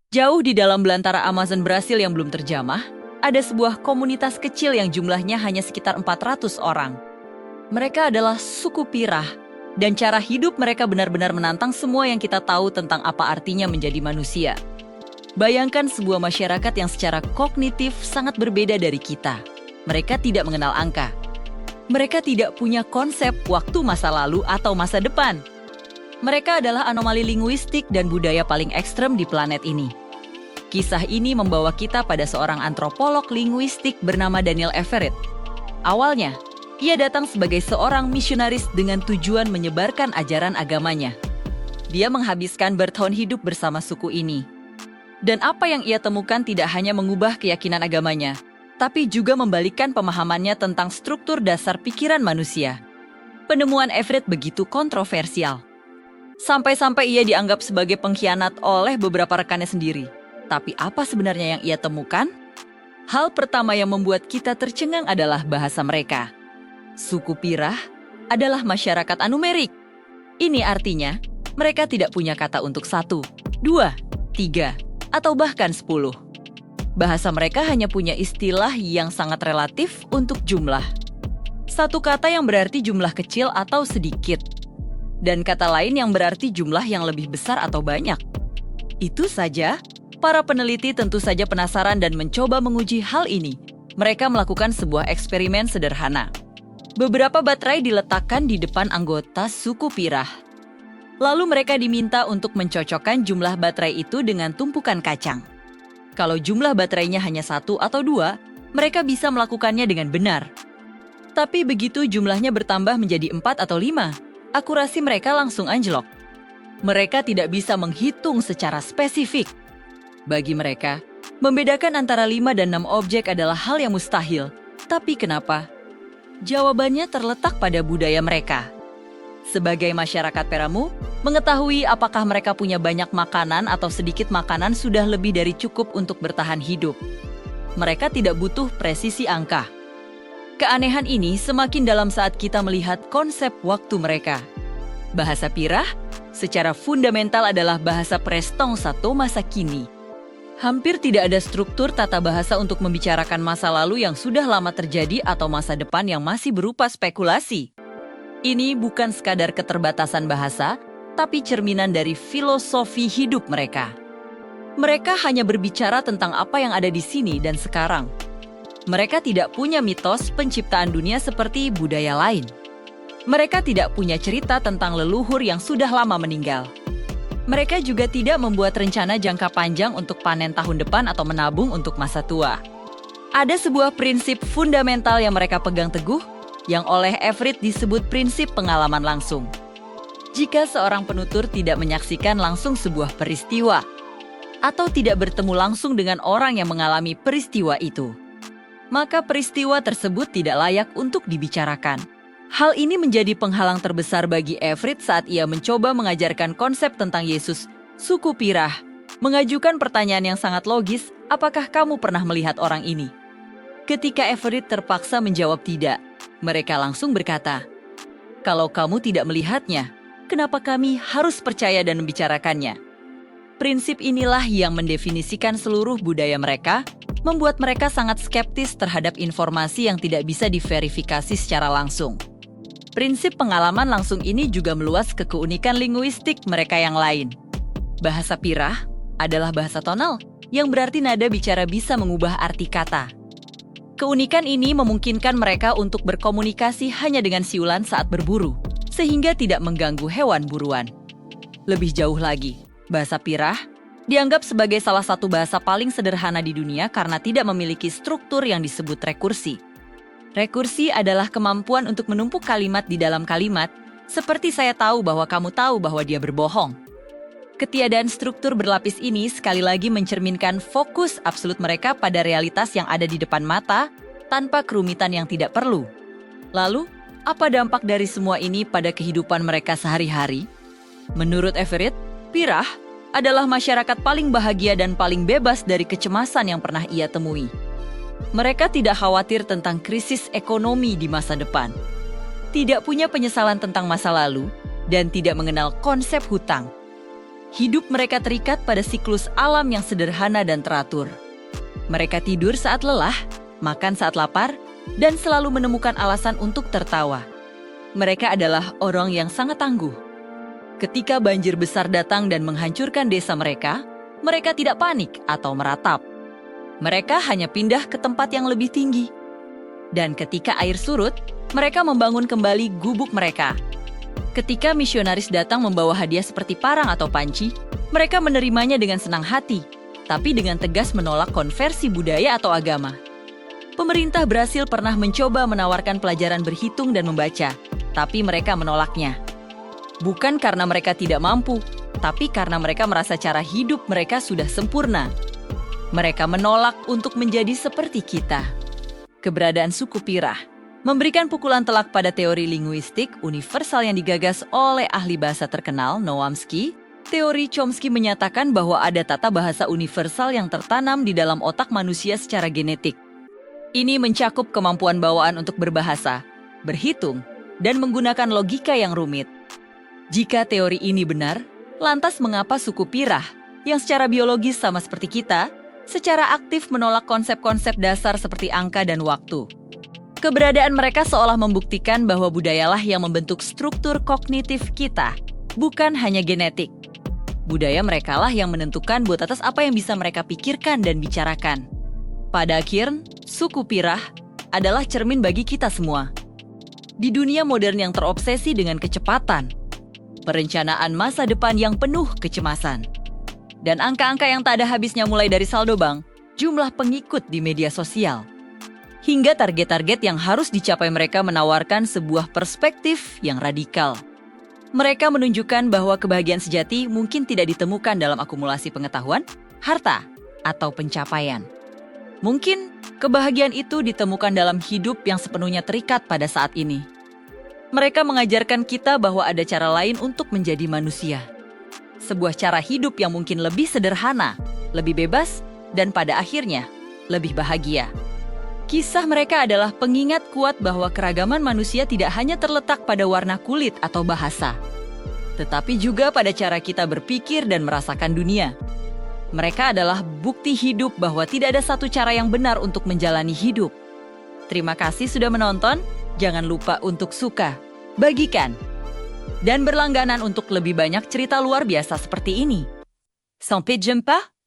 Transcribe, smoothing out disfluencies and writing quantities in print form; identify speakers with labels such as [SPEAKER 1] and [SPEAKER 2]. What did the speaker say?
[SPEAKER 1] Jauh di dalam belantara Amazon Brasil yang belum terjamah, ada sebuah komunitas kecil yang jumlahnya hanya sekitar 400 orang. Mereka adalah suku Pirah, dan cara hidup mereka benar-benar menantang semua yang kita tahu tentang apa artinya menjadi manusia. Bayangkan sebuah masyarakat yang secara kognitif sangat berbeda dari kita. Mereka tidak mengenal angka. Mereka tidak punya konsep waktu masa lalu atau masa depan. Mereka adalah anomali linguistik dan budaya paling ekstrem di planet ini. Kisah ini membawa kita pada seorang antropolog linguistik bernama Daniel Everett. Awalnya, ia datang sebagai seorang misionaris dengan tujuan menyebarkan ajaran agamanya. Dia menghabiskan bertahun hidup bersama suku ini. Dan apa yang ia temukan tidak hanya mengubah keyakinan agamanya, tapi juga membalikkan pemahamannya tentang struktur dasar pikiran manusia. Penemuan Everett begitu kontroversial. Sampai-sampai ia dianggap sebagai pengkhianat oleh beberapa rekannya sendiri. Tapi apa sebenarnya yang ia temukan? Hal pertama yang membuat kita tercengang adalah bahasa mereka. Suku Pirah adalah masyarakat anumerik. Ini artinya, mereka tidak punya kata untuk 1, 2, 3, atau bahkan 10. Bahasa mereka hanya punya istilah yang sangat relatif untuk jumlah. Satu kata yang berarti jumlah kecil atau sedikit. Dan kata lain yang berarti jumlah yang lebih besar atau banyak. Itu saja, para peneliti tentu saja penasaran dan mencoba menguji hal ini. Mereka melakukan sebuah eksperimen sederhana. Beberapa baterai diletakkan di depan anggota suku Pirah. Lalu mereka diminta untuk mencocokkan jumlah baterai itu dengan tumpukan kacang. Kalau jumlah baterainya hanya 1 atau 2, mereka bisa melakukannya dengan benar. Tapi begitu jumlahnya bertambah menjadi 4 atau 5, akurasi mereka langsung anjlok. Mereka tidak bisa menghitung secara spesifik. Bagi mereka, membedakan antara 5 dan 6 objek adalah hal yang mustahil. Tapi kenapa? Jawabannya terletak pada budaya mereka. Sebagai masyarakat Peramu, mengetahui apakah mereka punya banyak makanan atau sedikit makanan sudah lebih dari cukup untuk bertahan hidup. Mereka tidak butuh presisi angka. Keanehan ini semakin dalam saat kita melihat konsep waktu mereka. Bahasa Pirah secara fundamental adalah bahasa prestong satu masa kini. Hampir tidak ada struktur tata bahasa untuk membicarakan masa lalu yang sudah lama terjadi atau masa depan yang masih berupa spekulasi. Ini bukan sekadar keterbatasan bahasa, tapi cerminan dari filosofi hidup mereka. Mereka hanya berbicara tentang apa yang ada di sini dan sekarang. Mereka tidak punya mitos penciptaan dunia seperti budaya lain. Mereka tidak punya cerita tentang leluhur yang sudah lama meninggal. Mereka juga tidak membuat rencana jangka panjang untuk panen tahun depan atau menabung untuk masa tua. Ada sebuah prinsip fundamental yang mereka pegang teguh, yang oleh Everett disebut prinsip pengalaman langsung. Jika seorang penutur tidak menyaksikan langsung sebuah peristiwa, atau tidak bertemu langsung dengan orang yang mengalami peristiwa itu, maka peristiwa tersebut tidak layak untuk dibicarakan. Hal ini menjadi penghalang terbesar bagi Everett saat ia mencoba mengajarkan konsep tentang Yesus. Suku Pirah mengajukan pertanyaan yang sangat logis, apakah kamu pernah melihat orang ini? Ketika Everett terpaksa menjawab tidak, mereka langsung berkata, kalau kamu tidak melihatnya, kenapa kami harus percaya dan membicarakannya? Prinsip inilah yang mendefinisikan seluruh budaya mereka, membuat mereka sangat skeptis terhadap informasi yang tidak bisa diverifikasi secara langsung. Prinsip pengalaman langsung ini juga meluas ke keunikan linguistik mereka yang lain. Bahasa Pirah adalah bahasa tonal, yang berarti nada bicara bisa mengubah arti kata. Keunikan ini memungkinkan mereka untuk berkomunikasi hanya dengan siulan saat berburu, sehingga tidak mengganggu hewan buruan. Lebih jauh lagi, bahasa Pirah dianggap sebagai salah satu bahasa paling sederhana di dunia karena tidak memiliki struktur yang disebut rekursi. Rekursi adalah kemampuan untuk menumpuk kalimat di dalam kalimat, seperti saya tahu bahwa kamu tahu bahwa dia berbohong. Ketiadaan struktur berlapis ini sekali lagi mencerminkan fokus absolut mereka pada realitas yang ada di depan mata, tanpa kerumitan yang tidak perlu. Lalu, apa dampak dari semua ini pada kehidupan mereka sehari-hari? Menurut Everett, Pirah adalah masyarakat paling bahagia dan paling bebas dari kecemasan yang pernah ia temui. Mereka tidak khawatir tentang krisis ekonomi di masa depan, tidak punya penyesalan tentang masa lalu, dan tidak mengenal konsep hutang. Hidup mereka terikat pada siklus alam yang sederhana dan teratur. Mereka tidur saat lelah, makan saat lapar, dan selalu menemukan alasan untuk tertawa. Mereka adalah orang yang sangat tangguh. Ketika banjir besar datang dan menghancurkan desa mereka tidak panik atau meratap. Mereka hanya pindah ke tempat yang lebih tinggi. Dan ketika air surut, mereka membangun kembali gubuk mereka. Ketika misionaris datang membawa hadiah seperti parang atau panci, mereka menerimanya dengan senang hati, tapi dengan tegas menolak konversi budaya atau agama. Pemerintah Brasil pernah mencoba menawarkan pelajaran berhitung dan membaca, tapi mereka menolaknya. Bukan karena mereka tidak mampu, tapi karena mereka merasa cara hidup mereka sudah sempurna. Mereka menolak untuk menjadi seperti kita. Keberadaan suku Pirah memberikan pukulan telak pada teori linguistik universal yang digagas oleh ahli bahasa terkenal Noam Chomsky. Teori Chomsky menyatakan bahwa ada tata bahasa universal yang tertanam di dalam otak manusia secara genetik. Ini mencakup kemampuan bawaan untuk berbahasa, berhitung, dan menggunakan logika yang rumit. Jika teori ini benar, lantas mengapa suku Pirah, yang secara biologis sama seperti kita, secara aktif menolak konsep-konsep dasar seperti angka dan waktu? Keberadaan mereka seolah membuktikan bahwa budayalah yang membentuk struktur kognitif kita, bukan hanya genetik. Budaya merekalah yang menentukan buat atas apa yang bisa mereka pikirkan dan bicarakan. Pada akhirnya, suku Pirah adalah cermin bagi kita semua. Di dunia modern yang terobsesi dengan kecepatan, perencanaan masa depan yang penuh kecemasan, dan angka-angka yang tak ada habisnya mulai dari saldo bank, jumlah pengikut di media sosial, hingga target-target yang harus dicapai mereka menawarkan sebuah perspektif yang radikal. Mereka menunjukkan bahwa kebahagiaan sejati mungkin tidak ditemukan dalam akumulasi pengetahuan, harta, atau pencapaian. Mungkin kebahagiaan itu ditemukan dalam hidup yang sepenuhnya terikat pada saat ini. Mereka mengajarkan kita bahwa ada cara lain untuk menjadi manusia. Sebuah cara hidup yang mungkin lebih sederhana, lebih bebas, dan pada akhirnya lebih bahagia. Kisah mereka adalah pengingat kuat bahwa keragaman manusia tidak hanya terletak pada warna kulit atau bahasa, tetapi juga pada cara kita berpikir dan merasakan dunia. Mereka adalah bukti hidup bahwa tidak ada satu cara yang benar untuk menjalani hidup. Terima kasih sudah menonton. Jangan lupa untuk suka, bagikan, dan berlangganan untuk lebih banyak cerita luar biasa seperti ini. Sampai jumpa!